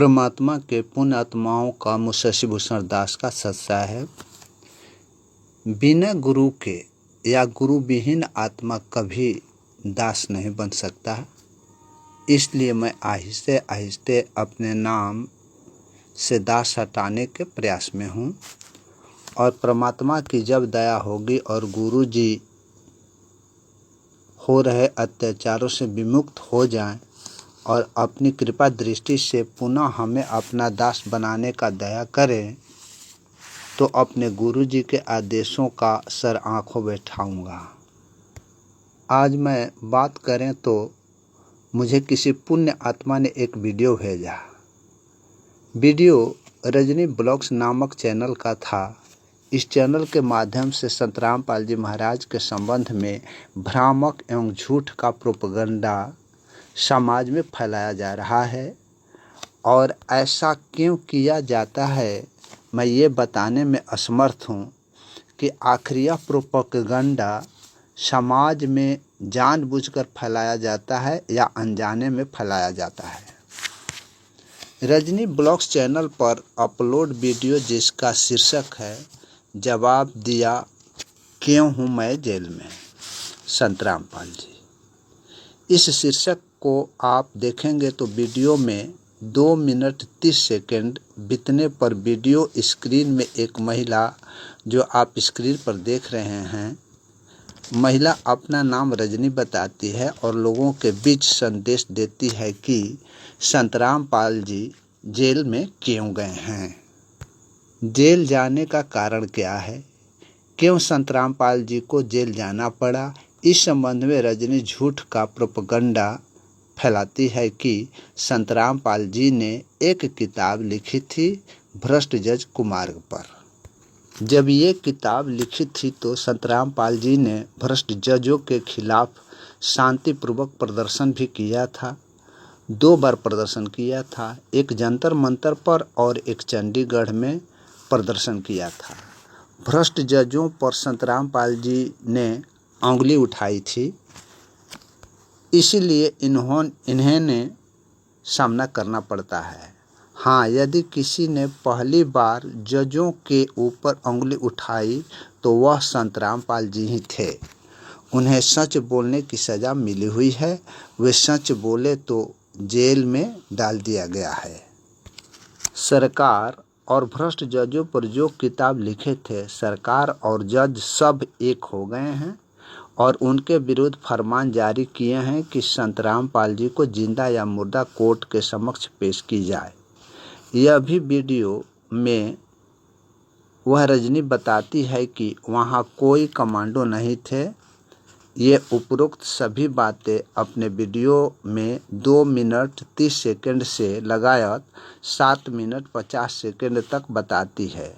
परमात्मा के पुण्य आत्माओं का मुंशी भूषण दास का सत्सा है। बिना गुरु के या गुरु विहीन आत्मा कभी दास नहीं बन सकता। इसलिए मैं आहिस्ते आहिस्ते अपने नाम से दास हटाने के प्रयास में हूँ और परमात्मा की जब दया होगी और गुरु जी हो रहे अत्याचारों से विमुक्त हो जाएं और अपनी कृपा दृष्टि से पुनः हमें अपना दास बनाने का दया करें तो अपने गुरु जी के आदेशों का सर आंखों बैठाऊंगा। आज मैं बात करें तो मुझे किसी पुण्य आत्मा ने एक वीडियो भेजा। वीडियो रजनी ब्लॉग्स नामक चैनल का था। इस चैनल के माध्यम से संत रामपाल जी महाराज के संबंध में भ्रामक एवं झूठ का प्रोपगंडा समाज में फैलाया जा रहा है और ऐसा क्यों किया जाता है मैं ये बताने में असमर्थ हूँ कि आखिर यह प्रोपगंडा समाज में जानबूझकर फैलाया जाता है या अनजाने में फैलाया जाता है। रजनी ब्लॉग्स चैनल पर अपलोड वीडियो जिसका शीर्षक है जवाब दिया क्यों हूँ मैं जेल में, संत रामपाल जी। इस शीर्षक को आप देखेंगे तो वीडियो में 2 मिनट 30 सेकंड बीतने पर वीडियो स्क्रीन में एक महिला जो आप स्क्रीन पर देख रहे हैं, महिला अपना नाम रजनी बताती है और लोगों के बीच संदेश देती है कि संत रामपाल जी जेल में क्यों गए हैं, जेल जाने का कारण क्या है, क्यों संत रामपाल जी को जेल जाना पड़ा। इस संबंध में रजनी झूठ का प्रोपगंडा फैलाती है कि संत रामपाल जी ने एक किताब लिखी थी भ्रष्ट जज कुमार्ग पर। जब ये किताब लिखी थी तो संत रामपाल जी ने भ्रष्ट जजों के खिलाफ शांतिपूर्वक प्रदर्शन भी किया था। 2 बार प्रदर्शन किया था, एक जंतर मंतर पर और एक चंडीगढ़ में प्रदर्शन किया था। भ्रष्ट जजों पर संत रामपाल जी ने उंगली उठाई थी, इसीलिए इन्हें सामना करना पड़ता है। हाँ, यदि किसी ने पहली बार जजों के ऊपर उंगली उठाई तो वह संत रामपाल जी ही थे। उन्हें सच बोलने की सज़ा मिली हुई है। वे सच बोले तो जेल में डाल दिया गया है। सरकार और भ्रष्ट जजों पर जो किताब लिखे थे, सरकार और जज सब एक हो गए हैं और उनके विरुद्ध फरमान जारी किए हैं कि संत रामपाल जी को जिंदा या मुर्दा कोर्ट के समक्ष पेश की जाए। यह भी वीडियो में वह रजनी बताती है कि वहाँ कोई कमांडो नहीं थे। ये उपरोक्त सभी बातें अपने वीडियो में 2 मिनट 30 सेकंड से लगायत 7 मिनट 50 सेकंड तक बताती है।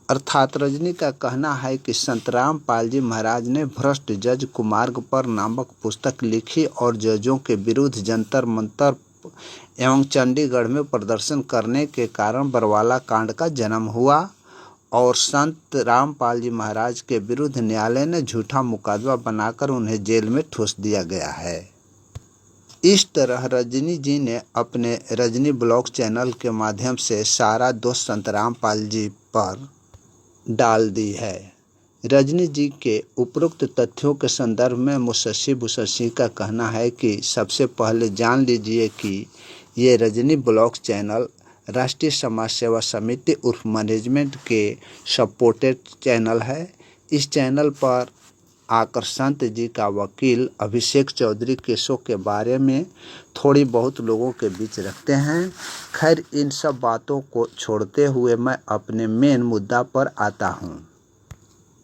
अर्थात रजनी का कहना है कि संत रामपाल जी महाराज ने भ्रष्ट जज कुमार्ग पर नामक पुस्तक लिखी और जजों के विरुद्ध जंतर मंतर एवं चंडीगढ़ में प्रदर्शन करने के कारण बरवाला कांड का जन्म हुआ और संत रामपाल जी महाराज के विरुद्ध न्यायालय ने झूठा मुकदमा बनाकर उन्हें जेल में ठूस दिया गया है। इस तरह रजनी जी ने अपने रजनी ब्लॉग चैनल के माध्यम से सारा दोष संत रामपाल जी पर डाल दी है। रजनी जी के उपरोक्त तथ्यों के संदर्भ में मुंशी भूषण का कहना है कि सबसे पहले जान लीजिए कि ये रजनी ब्लॉग्स चैनल राष्ट्रीय समाज सेवा समिति उर्फ मैनेजमेंट के सपोर्टेड चैनल है। इस चैनल पर आकर संत जी का वकील अभिषेक चौधरी केसों के बारे में थोड़ी बहुत लोगों के बीच रखते हैं। खैर, इन सब बातों को छोड़ते हुए मैं अपने मेन मुद्दा पर आता हूँ।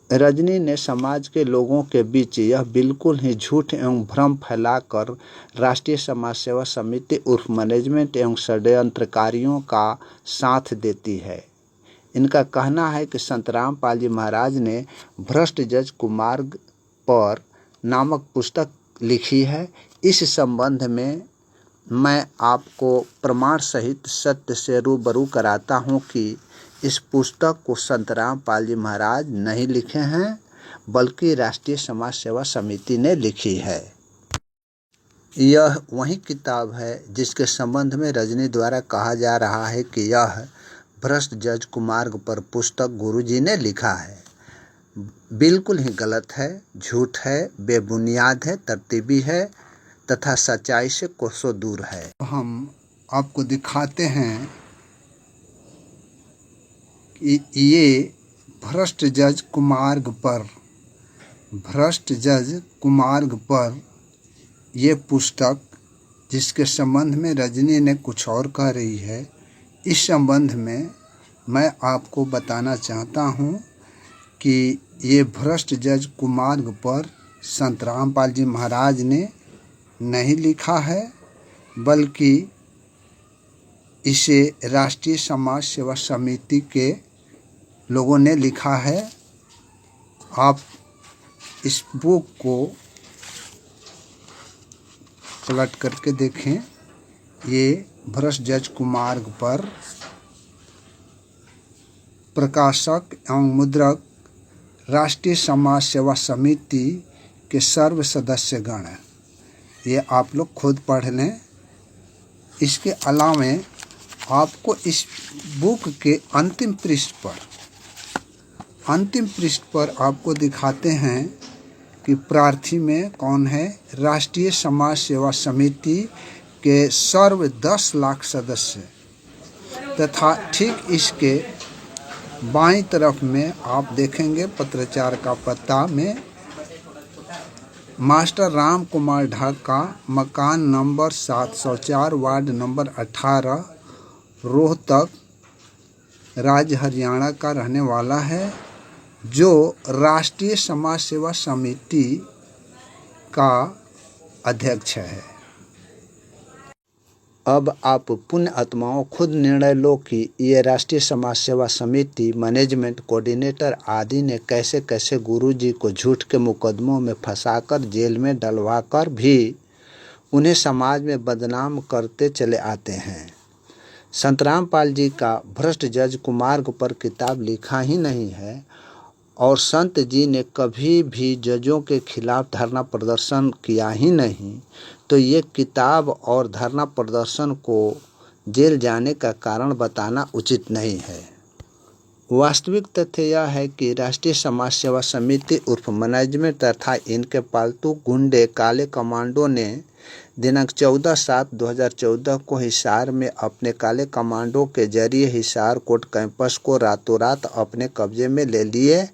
रजनी ने समाज के लोगों के बीच यह बिल्कुल ही झूठ एवं भ्रम फैलाकर राष्ट्रीय समाज सेवा समिति उर्फ मैनेजमेंट एवं षड्यंत्रकारियों का साथ देती है। इनका कहना है कि संत रामपाल जी महाराज ने भ्रष्ट जज कुमार्ग पर नामक पुस्तक लिखी है। इस संबंध में मैं आपको प्रमाण सहित सत्य से रूबरू कराता हूँ कि इस पुस्तक को संत रामपाल जी महाराज नहीं लिखे हैं बल्कि राष्ट्रीय समाज सेवा समिति ने लिखी है। यह वही किताब है जिसके संबंध में रजनी द्वारा कहा जा रहा है कि यह भ्रष्ट जज कुमार्ग पर पुस्तक गुरुजी ने लिखा है। बिल्कुल ही गलत है, झूठ है, बेबुनियाद है, तरतीबी है तथा सच्चाई से कोसों दूर है। हम आपको दिखाते हैं कि ये भ्रष्ट जज कुमार्ग पर ये पुस्तक जिसके संबंध में रजनी ने कुछ और कह रही है, इस संबंध में मैं आपको बताना चाहता हूँ कि ये भ्रष्ट जज कुमार्ग पर संत रामपाल जी महाराज ने नहीं लिखा है, बल्कि इसे राष्ट्रीय समाज सेवा समिति के लोगों ने लिखा है। आप इस बुक को पलट करके देखें। ये भ्रष्ट जज कुमार्ग पर प्रकाशक एवं मुद्रक राष्ट्रीय समाज सेवा समिति के सर्व सदस्यगण हैं। ये आप लोग खुद पढ़ लें। इसके अलावा आपको इस बुक के अंतिम पृष्ठ पर आपको दिखाते हैं कि प्रार्थी में कौन है। राष्ट्रीय समाज सेवा समिति के सर्व 10 लाख सदस्य तथा ठीक इसके बाईं तरफ में आप देखेंगे पत्राचार का पता में मास्टर राम कुमार ढाका, मकान नंबर 704, वार्ड नंबर 18, रोहतक, राज्य हरियाणा का रहने वाला है, जो राष्ट्रीय समाज सेवा समिति का अध्यक्ष है। अब आप पुण्य आत्माओं खुद निर्णय लो कि ये राष्ट्रीय समाज सेवा समिति, मैनेजमेंट, कोऑर्डिनेटर आदि ने कैसे कैसे गुरुजी को झूठ के मुकदमों में फंसाकर जेल में डलवाकर भी उन्हें समाज में बदनाम करते चले आते हैं। संत रामपाल जी का भ्रष्ट जज कुमार्ग पर किताब लिखा ही नहीं है और संत जी ने कभी भी जजों के खिलाफ धरना प्रदर्शन किया ही नहीं, तो ये किताब और धरना प्रदर्शन को जेल जाने का कारण बताना उचित नहीं है। वास्तविक तथ्य यह है कि राष्ट्रीय समाज सेवा समिति उर्फ मैनेजमेंट तथा इनके पालतू गुंडे काले कमांडो ने दिनांक 14/7/2014 को हिसार में अपने काले कमांडो के जरिए हिसार कोर्ट कैंपस को रातों रात अपने कब्जे में ले लिए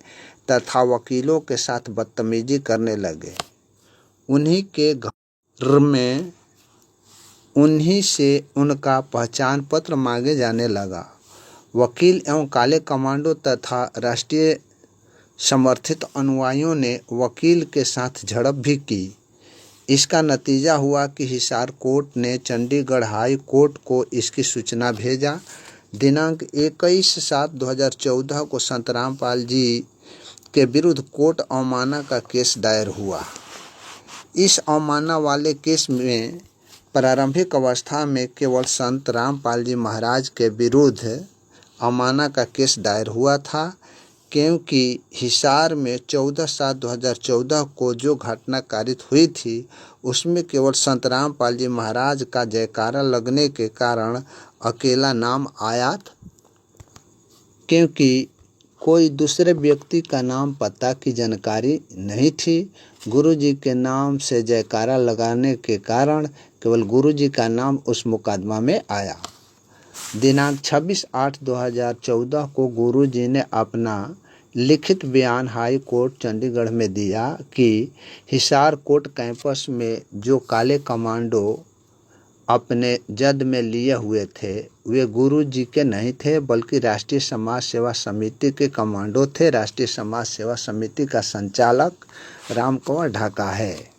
तथा वकीलों के साथ बदतमीजी करने लगे। उन्हीं के घर में उन्हीं से उनका पहचान पत्र मांगे जाने लगा। वकील एवं काले कमांडो तथा राष्ट्रीय समर्थित अनुयायियों ने वकील के साथ झड़प भी की। इसका नतीजा हुआ कि हिसार कोर्ट ने चंडीगढ़ हाई कोर्ट को इसकी सूचना भेजा। दिनांक 21/7/2014 को संत रामपाल जी के विरुद्ध कोर्ट अवमानना का केस दायर हुआ। इस अवमानना वाले केस में प्रारंभिक अवस्था में केवल संत रामपाल जी महाराज के विरुद्ध अवमानना का केस दायर हुआ था, क्योंकि हिसार में 14/7/2014 को जो घटना कारित हुई थी उसमें केवल संत रामपाल जी महाराज का जयकारा लगने के कारण अकेला नाम आया, क्योंकि कोई दूसरे व्यक्ति का नाम पता की जानकारी नहीं थी। गुरुजी के नाम से जयकारा लगाने के कारण केवल गुरुजी का नाम उस मुकदमा में आया। दिनांक 26/8/2014 को गुरुजी ने अपना लिखित बयान हाई कोर्ट चंडीगढ़ में दिया कि हिसार कोर्ट कैंपस में जो काले कमांडो अपने जद में लिए हुए थे वे गुरुजी के नहीं थे, बल्कि राष्ट्रीय समाज सेवा समिति के कमांडो थे। राष्ट्रीय समाज सेवा समिति का संचालक राम कुमार ढाका है।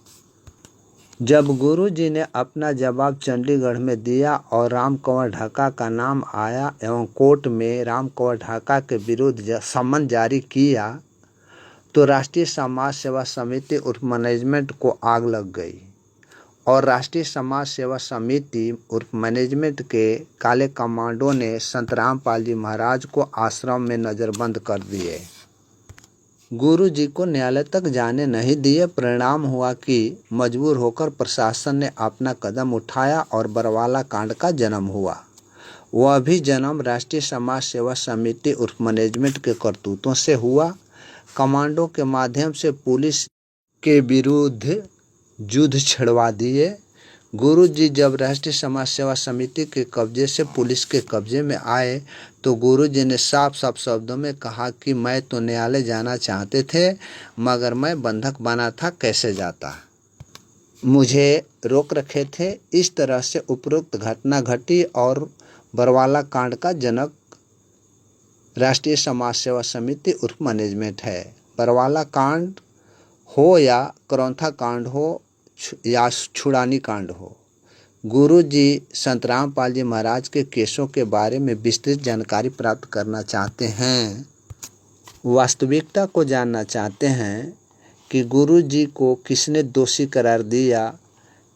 जब गुरुजी ने अपना जवाब चंडीगढ़ में दिया और राम कुमार ढाका का नाम आया एवं कोर्ट में राम कुमार ढाका के विरुद्ध सम्मन जारी किया, तो राष्ट्रीय समाज सेवा समिति उर्फ मैनेजमेंट को आग लग गई और राष्ट्रीय समाज सेवा समिति उर्फ मैनेजमेंट के काले कमांडो ने संत रामपाल जी महाराज को आश्रम में नज़रबंद कर दिए। गुरु जी को न्यायालय तक जाने नहीं दिए। परिणाम हुआ कि मजबूर होकर प्रशासन ने अपना कदम उठाया और बरवाला कांड का जन्म हुआ। वह भी जन्म राष्ट्रीय समाज सेवा समिति उर्फ मैनेजमेंट के करतूतों से हुआ। कमांडो के माध्यम से पुलिस के विरुद्ध युद्ध छिड़वा दिए। गुरु जी जब राष्ट्रीय समाज सेवा समिति के कब्जे से पुलिस के कब्जे में आए तो गुरु जी ने साफ साफ शब्दों में कहा कि मैं तो न्यायालय जाना चाहते थे मगर मैं बंधक बना था, कैसे जाता, मुझे रोक रखे थे। इस तरह से उपरोक्त घटना घटी और बरवाला कांड का जनक राष्ट्रीय समाज सेवा समिति उर्फ मैनेजमेंट है। बरवाला कांड हो या करौंथा कांड हो या छुड़ानी कांड हो, गुरु जी संत रामपाल जी महाराज के केसों के बारे में विस्तृत जानकारी प्राप्त करना चाहते हैं, वास्तविकता को जानना चाहते हैं कि गुरु जी को किसने दोषी करार दिया,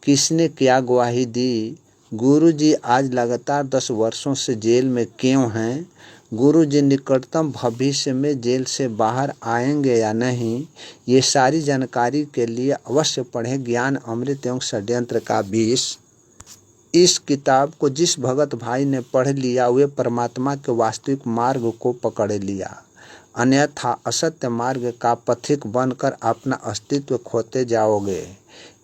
किसने क्या गवाही दी, गुरु जी आज लगातार 10 वर्षों से जेल में क्यों हैं, गुरु जी निकटतम भविष्य में जेल से बाहर आएंगे या नहीं, ये सारी जानकारी के लिए अवश्य पढ़ें ज्ञान अमृत एवं षड्यंत्र का विष। इस किताब को जिस भगत भाई ने पढ़ लिया वे परमात्मा के वास्तविक मार्ग को पकड़ लिया, अन्यथा असत्य मार्ग का पथिक बनकर अपना अस्तित्व खोते जाओगे।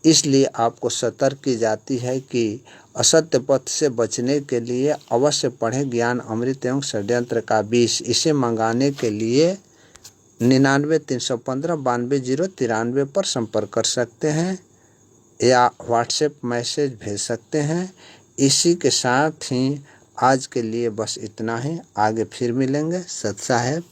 इसलिए आपको सतर्क की जाती है कि असत्य पथ से बचने के लिए अवश्य पढ़ें ज्ञान अमृत एवं षड्यंत्र का विष। इसे मंगाने के लिए 99-315-92-093 पर संपर्क कर सकते हैं या व्हाट्सएप मैसेज भेज सकते हैं। इसी के साथ ही आज के लिए बस इतना ही, आगे फिर मिलेंगे। सत साहेब।